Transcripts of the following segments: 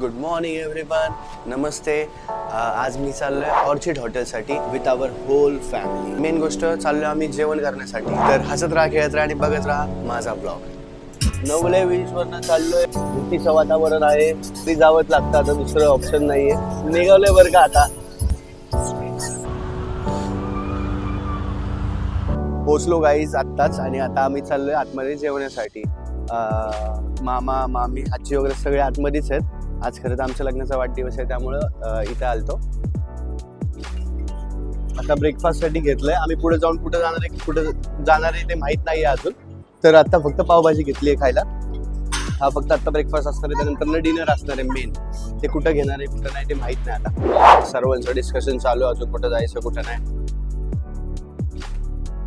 Good morning everyone. नमस्ते. आज मी चाललोय ऑर्चिड हॉटेलसाठी with our whole family. Main गोष्ट चाललोय आम्ही जेवण करण्यासाठी. तर हसत राहा, खेळत राहा आणि बघत राहा माझा ब्लॉग. नवले बीच वरनं चाललोय. भीतीचं वातावरण आहे, तरी जावंच लागतं, आता दुसरं ऑप्शन नाहीये. निघालोय बरं का आता. पोचलो गाईज आत्ताच आणि आता आम्ही चाललोय आतमध्ये जेवण्यासाठी. मामा मामी आजी वगैरे सगळे आतमध्येच आहेत. आज खरं तर आमच्या लग्नाचा वाढदिवस आहे, त्यामुळं इथे आलतो. आता ब्रेकफास्ट साठी घेतलंय. आम्ही पुढे जाऊन कुठे जाणार आहे ते माहित नाहीये अजून. तर आता फक्त पावभाजी घेतली आहे खायला. हा फक्त आता ब्रेकफास्ट असणार आहे, त्यानंतर डिनर असणार आहे मेन. ते कुठं घेणार आहे कुठं नाही ते माहित नाही. आता सर्वांचं डिस्कशन चालू आहे, अजून कुठं जायचं कुठं नाही.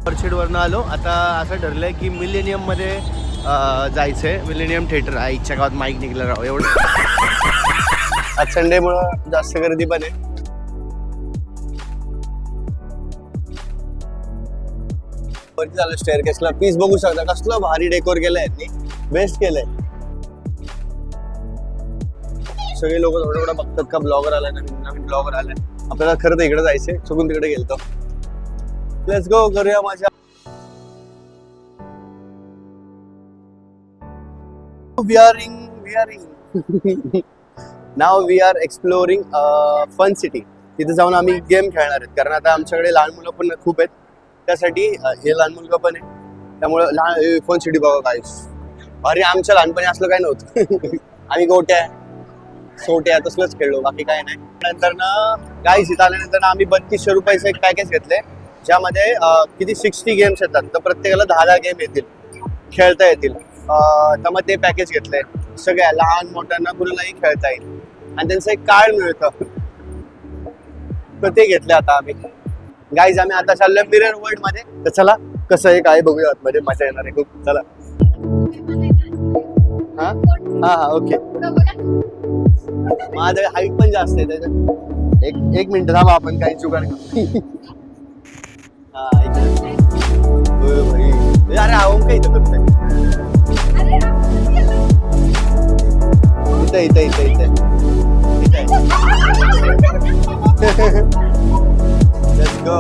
ऑर्चिड वरनं आलो. आता असं ठरलंय की मिलेनियम मध्ये जायचंय. मिलेनियम थिएटर आहे. इच्छा गावात माईक निघलं राव एवढं. आज संडे मुळे जास्त गर्दी पण आहे. वरती झालं स्टेअरकेसला. पीस बघू शकता कसलं भारी डेकोर केलंय यांनी. बेस्ट केलंय. सगळे लोक थोडं थोडं बघतात का ब्लॉगर आलाय, नवीन ब्लॉगर आलाय. आपल्याला खरं तर इकडे जायचंय, चुकून तिकडे गेलतो. लेट्स गो, करूया मजा. Now we are exploring fun city. तिथे जाऊन आम्ही गेम खेळणार आहेत, कारण आता आमच्याकडे लहान मुलं पण खूप आहेत. त्यासाठी हे लहान मुलगा पण आहे, त्यामुळे लहान फन सिटी बघा काय. अरे आमच्या लहानपणी असलं काय नव्हतं. आम्ही गोट्या सोट्या तसलंच खेळलो, बाकी काय नाही. नंतर ना गाईस इथं आल्यानंतर आम्ही 3200 रुपयाचं एक पॅकेज घेतले, ज्यामध्ये किती 60 गेम्स येतात. तर प्रत्येकाला 10 गेम येतील, खेळता येतील. तर मग ते पॅकेज घेतलंय. सगळ्या लहान मोठ्यांना कुणालाही खेळता येईल आणि त्यांचं एक कार्ड मिळतं, तर ते घेतलं आता आम्ही. गाईज आम्ही आता चाललोय मिरर वर्ल्ड मध्ये. तर चला कसं आहे काय बघूया, मध्ये मजा येणार आहे खूप. चला. हा हा हा ओके. माझं हाईट पण जास्त आहे त्याच्यात. एक मिनिट थांबा, आपण काही जुगाड करू. हा अरे आहो काय इथं करतोय. इथं इथं इथं इथं लेट्स गो.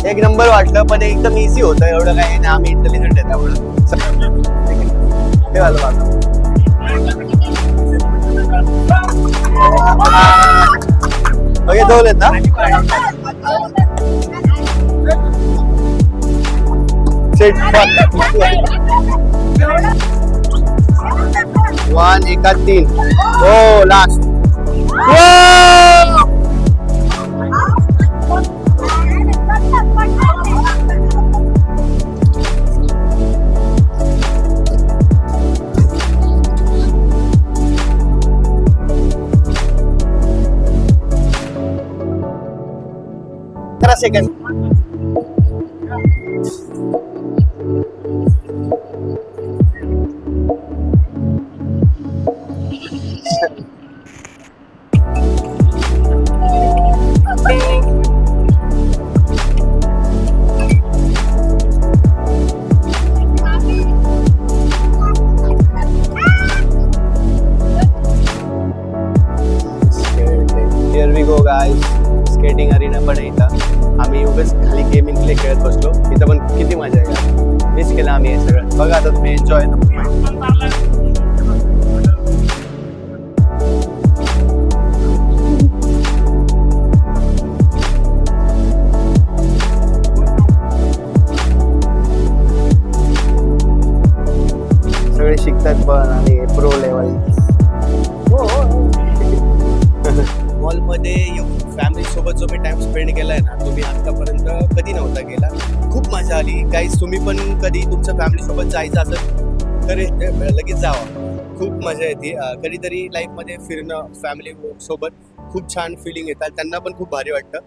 एक नंबर वाटलं, पण एकदम इझी होतं. एवढं काही नाही, आम्ही इंटेलिजंट आहे त्यामुळे. हे झालं बाबा. ओके दोलेत ना. वन एका 3. हो last. Second. Here we go guys. Skating arena पण आहे इथं. आम्ही उगाच खाली गेमिंग प्ले खेळत बसलो. इथं पण किती मजा आहे. मिस केलं आम्ही हे सगळं. बघा आता तुम्ही एन्जॉय. सगळे शिकतात पण आणि प्रो लेवल. मॉलमध्ये येऊन फॅमिली सोबत जो मी टाइम स्पेंड केलाय ना, तो मी आतापर्यंत कधी नव्हता केला. खूप मजा आली. गाईज तुम्ही पण कधी तुमच्या फॅमिली सोबत जायचं असेल तर लगेच जावं. खूप मजा येते. कधीतरी लाईफमध्ये फिरणं फॅमिली सोबत खूप छान फिलिंग येतात. त्यांना पण खूप भारी वाटतं.